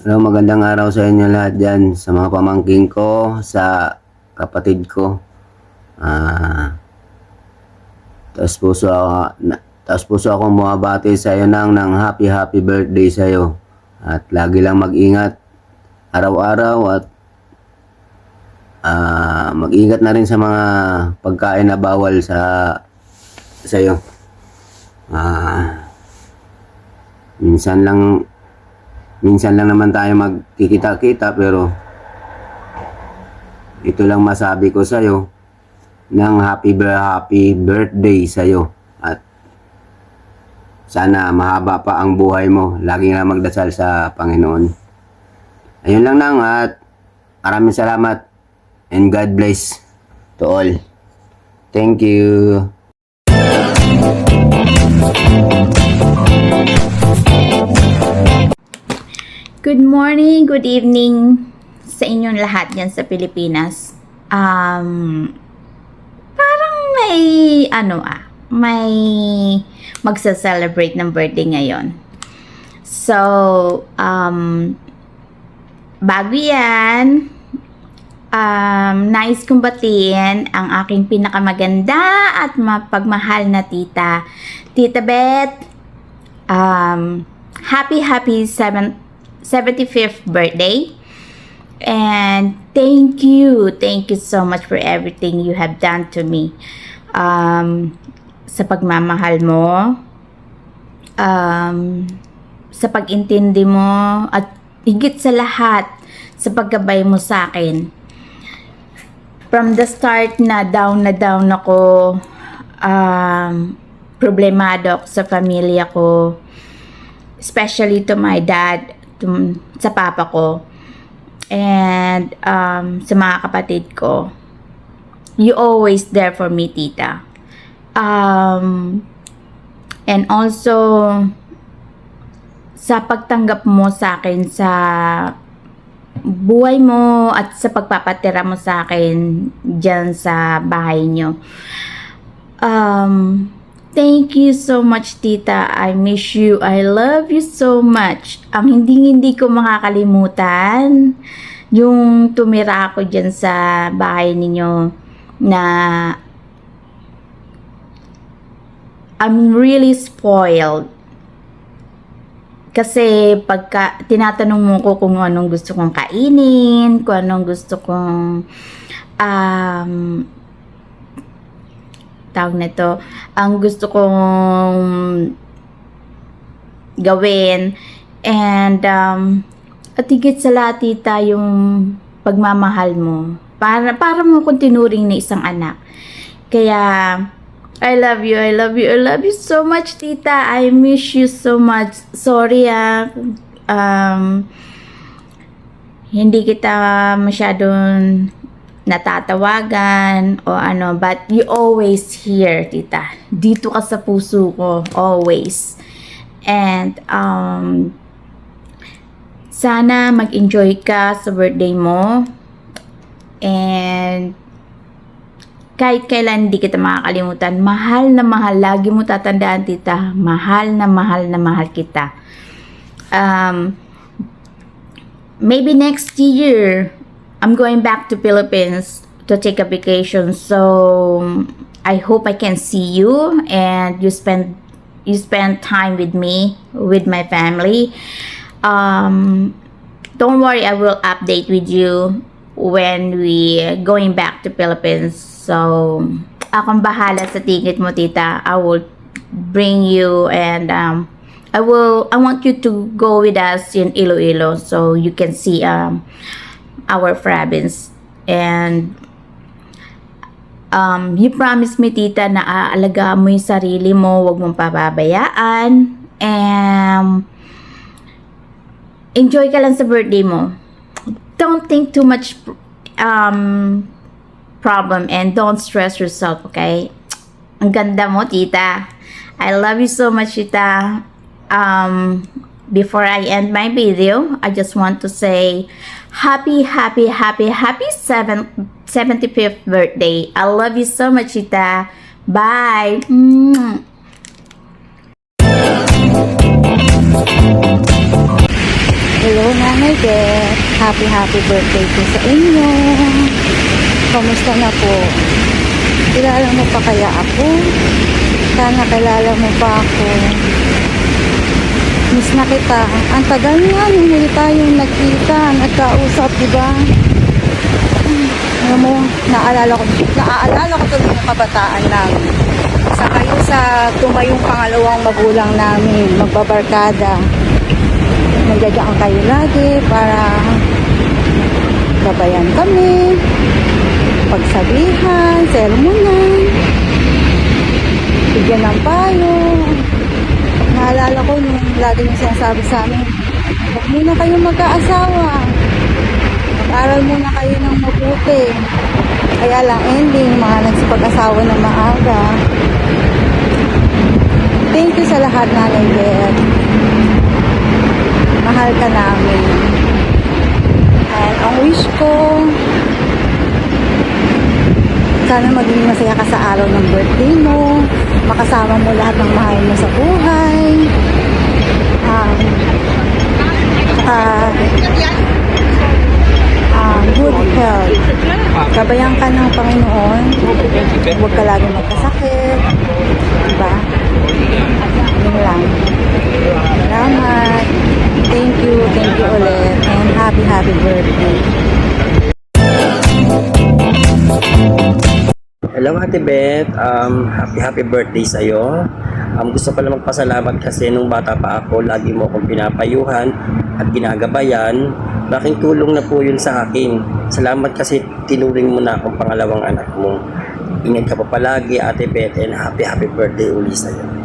Hello, magandang araw sa inyo lahat dyan, sa mga pamangking ko, sa kapatid ko. Taos puso akong bumabati sa iyo ng happy birthday sa iyo. At lagi lang mag-ingat araw-araw at mag-ingat na rin sa mga pagkain na bawal sa iyo. Minsan lang naman tayo magkikita-kita, pero ito lang masabi ko sa'yo ng happy birthday sa'yo. At sana mahaba pa ang buhay mo. Lagi nga magdasal sa Panginoon. Ayun lang nang, at maraming salamat and God bless to all. Thank you. Good morning, good evening sa inyong lahat yan sa Pilipinas. Parang may magsa-celebrate ng birthday ngayon. So, bago yan, nais kong batiin ang aking pinakamaganda at mapagmahal na tita, Tita Beth. Happy 75th birthday, and thank you so much for everything you have done to me, sa pagmamahal mo, sa pag-intindi mo, at higit sa lahat sa paggabay mo sa akin. From the start na down ako, problemado ako sa pamilya ko, especially to my dad, sa papa ko, and sa mga kapatid ko. You always there for me, tita. And also sa pagtanggap mo sa akin sa buhay mo at sa pagpapatira mo sa akin dyan sa bahay nyo. Thank you so much, tita. I miss you. I love you so much. Ang hindi ko makakalimutan, yung tumira ako dyan sa bahay ninyo, na I'm really spoiled. Kasi pagka tinatanong mo ko kung anong gusto kong kainin, kung anong gusto kong tawag na to, ang gusto kong gawin, and at higit sa lahat, tita, yung pagmamahal mo, para mo kung tinuring na isang anak. Kaya I love you so much, tita. I miss you so much. Sorry hindi kita masyadong natatawagan o ano, but you always here, tita. Dito ka sa puso ko, always. And sana mag-enjoy ka sa birthday mo, and kahit kailan hindi kita makakalimutan. Mahal na mahal, lagi mo tatandaan, tita, mahal na mahal kita. Maybe next year I'm going back to Philippines to take a vacation, so I hope I can see you and you spend time with me, with my family. Don't worry, I will update with you when we going back to Philippines. So akong bahala sa ticket mo, tita. I will bring you, and I want you to go with us in Iloilo so you can see our province. And you promise me, tita, na aalagaan mo yung sarili mo, wag mong pababayaan, and enjoy ka lang sa birthday mo. Don't think too much problem, and don't stress yourself, okay? Ang ganda mo, tita. I love you so much, tita. Before I end my video, I just want to say happy 75th birthday. I love you so much, tita. Bye. Beth. Happy birthday po sa inyo. Kamusta na po? Kilala mo pa kaya ako? Sana kilala mo pa ako. Miss na kita. Ang tagal nga nung huli tayong nagkita, nagkausap, diba? Alam mo, naaalala ko tuloy yung kabataan namin. Sa kayo sa tumayong pangalawang magulang namin, magbabarkada. Nandiyan kayo lagi para gabayan kami, pagsabihan, sermonan, bigyan ng payo. Naalala ko nung lagi yung sinasabi sa amin, huwag muna kayong magkaasawa. Mag-aral muna kayo ng mabuti. Kaya lang ending, mga nagsipag-asawa ng maaga. Thank you sa lahat, Nanay Beth. Mahal ka namin. And ang wish ko, sana maging masaya ka sa araw ng birthday mo. Makasama mo lahat ng mahal mo sa buhay. Good health. Gabayan ka ng Panginoon. Huwag ka lagi magkasakit. Diba? Yun lang. Salamat. Thank you ulit. And happy birthday. Hello Ate Beth, happy birthday sa'yo. Gusto ko lang magpasalamat kasi nung bata pa ako, lagi mo akong pinapayuhan at ginagabayan. Laking tulong na po yun sa akin. Salamat kasi tinuring mo na akong pangalawang anak mo. Ingat ka pa palagi Ate Beth and happy birthday uli sa'yo.